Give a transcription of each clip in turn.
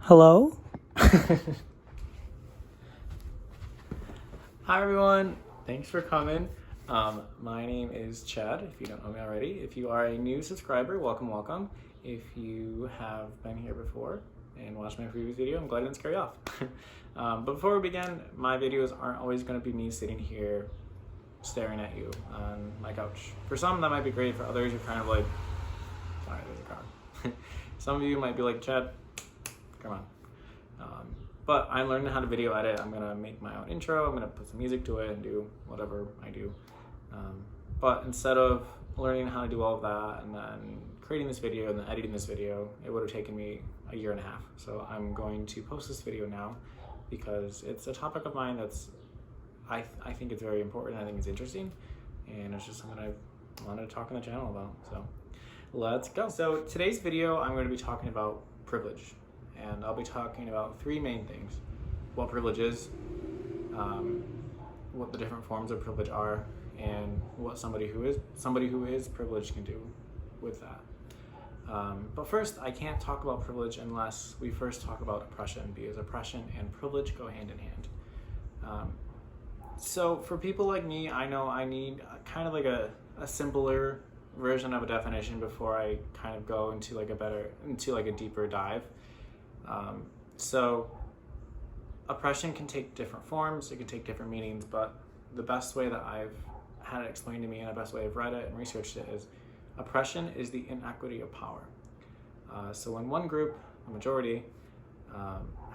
Hello? Hi everyone, thanks for coming. My name is Chad, if you don't know me already. If you are a new subscriber, welcome. If you have been here before and watched my previous video, I'm glad I didn't scare you off. But before we begin, my videos aren't always going to be me sitting here staring at you on my couch. For some, that might be great. For others, you're kind of like, sorry, there's a car. Some of you might be like, Chad, come on. But I'm learning how to video edit. I'm gonna make my own intro. I'm gonna put some music to it and do whatever I do. But instead of learning how to do all of that and then creating this video and then editing this video, it would have taken me a year and a half. So I'm going to post this video now because it's a topic of mine that's, I think it's very important. I think it's interesting. And it's just something I wanted to talk on the channel about. So let's go. So today's video, I'm going to be talking about privilege. And I'll be talking about three main things: what privilege is, what the different forms of privilege are, and what somebody who is privileged can do with that. But first, I can't talk about privilege unless we first talk about oppression, because oppression and privilege go hand in hand. So for people like me, I know I need kind of like a simpler version of a definition before I kind of go into like a deeper dive. So oppression can take different forms, it can take different meanings, but the best way that I've had it explained to me and the best way I've read it and researched it is oppression is the inequity of power. So when one group, a majority,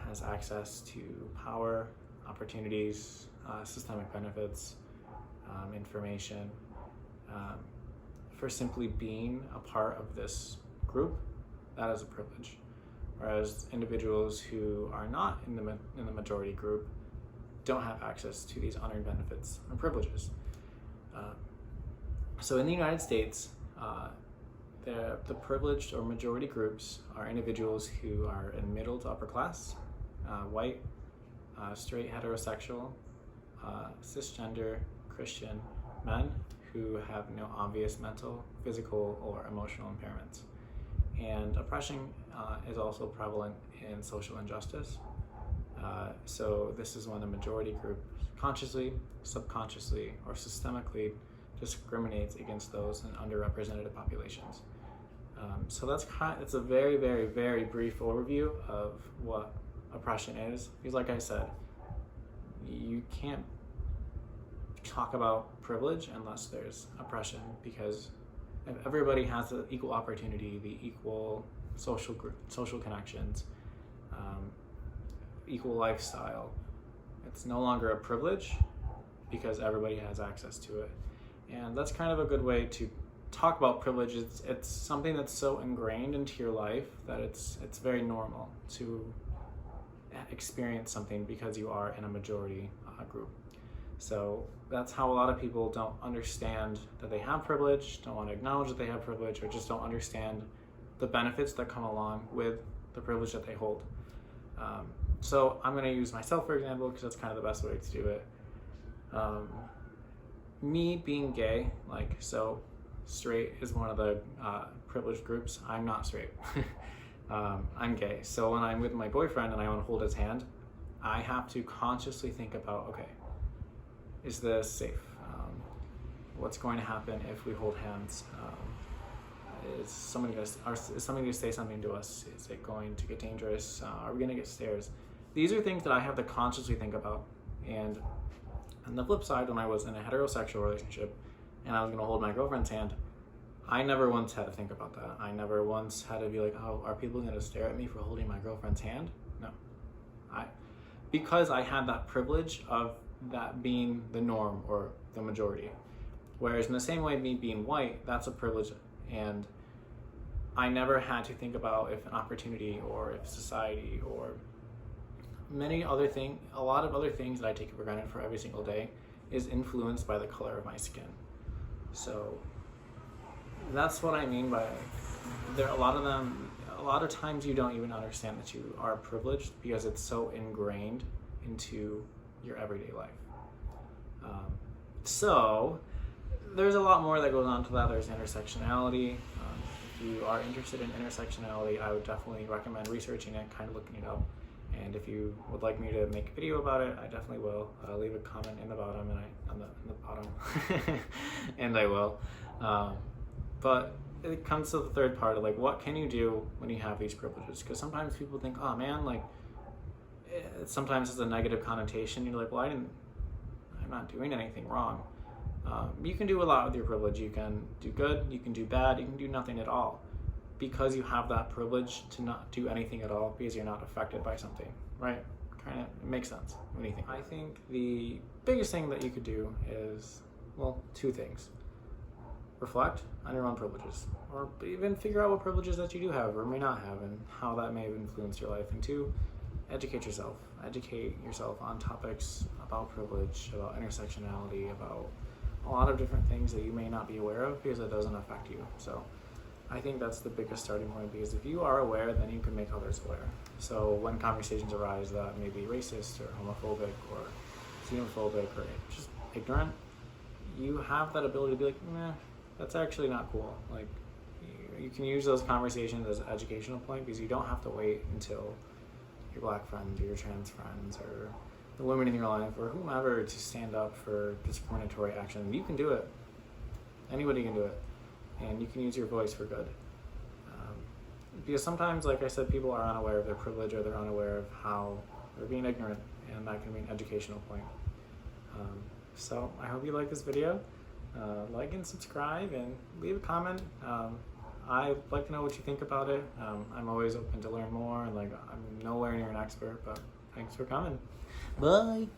has access to power, opportunities, systemic benefits, information, for simply being a part of this group, that is a privilege. Whereas individuals who are not in the majority group don't have access to these unearned benefits or privileges. So in the United States, the privileged or majority groups are individuals who are in middle to upper class, white, straight, heterosexual, cisgender, Christian men who have no obvious mental, physical, or emotional impairments. And oppression is also prevalent in social injustice. So this is when the majority group consciously, subconsciously, or systemically discriminates against those in underrepresented populations. So it's a very, very, very brief overview of what oppression is. Because like I said, you can't talk about privilege unless there's oppression, because if everybody has the equal opportunity, the equal social connections, equal lifestyle, it's no longer a privilege because everybody has access to it. And that's kind of a good way to talk about privilege. It's something that's so ingrained into your life that it's very normal to experience something because you are in a majority group. So that's how a lot of people don't understand that they have privilege, don't want to acknowledge that they have privilege, or just don't understand the benefits that come along with the privilege that they hold. So I'm going to use myself, for example, because that's kind of the best way to do it. Me being gay, so straight is one of the privileged groups. I'm not straight. I'm gay. So when I'm with my boyfriend and I want to hold his hand, I have to consciously think about, okay, is this safe? What's going to happen if we hold hands? Is somebody going to say something to us? Is it going to get dangerous? Are we going to get stares? These are things that I have to consciously think about. And on the flip side, when I was in a heterosexual relationship and I was going to hold my girlfriend's hand, I never once had to think about that. I never once had to be like, oh, are people going to stare at me for holding my girlfriend's hand? No. Because I had that privilege of that being the norm or the majority. Whereas in the same way, me being white, that's a privilege, and I never had to think about if an opportunity or if society or a lot of other things that I take for granted for every single day is influenced by the color of my skin. So that's what I mean by a lot of times you don't even understand that you are privileged because it's so ingrained into your everyday life. So there's a lot more that goes on to that. There's intersectionality. you are interested in intersectionality, I would definitely recommend researching it, kind of looking it up. And if you would like me to make a video about it, I definitely will. Leave a comment in the bottom, and in the bottom, and I will. But it comes to the third part of like, what can you do when you have these privileges? Because sometimes people think, oh man, like, sometimes it's a negative connotation. You're like, well, I'm not doing anything wrong. You can do a lot with your privilege. You can do good, you can do bad, you can do nothing at all. Because you have that privilege to not do anything at all because you're not affected by something, right? Kind of, it makes sense when you think. I think the biggest thing that you could do is, well, two things. Reflect on your own privileges, or even figure out what privileges that you do have or may not have and how that may have influenced your life. And two, educate yourself. Educate yourself on topics about privilege, about intersectionality, about a lot of different things that you may not be aware of because it doesn't affect you. So I think that's the biggest starting point, because if you are aware, then you can make others aware. So when conversations arise that may be racist or homophobic or xenophobic or just ignorant, you have that ability to be like, nah, that's actually not cool. Like, you can use those conversations as an educational point, because you don't have to wait until your black friends or your trans friends or the women in your life or whomever to stand up for discriminatory action. You can do it. Anybody can do it. And you can use your voice for good. Because sometimes, like I said, people are unaware of their privilege, or they're unaware of how they're being ignorant, and that can be an educational point. So I hope you like this video. Like and subscribe and leave a comment. I'd like to know what you think about it. I'm always open to learn more, and like, I'm nowhere near an expert, but thanks for coming. Bye.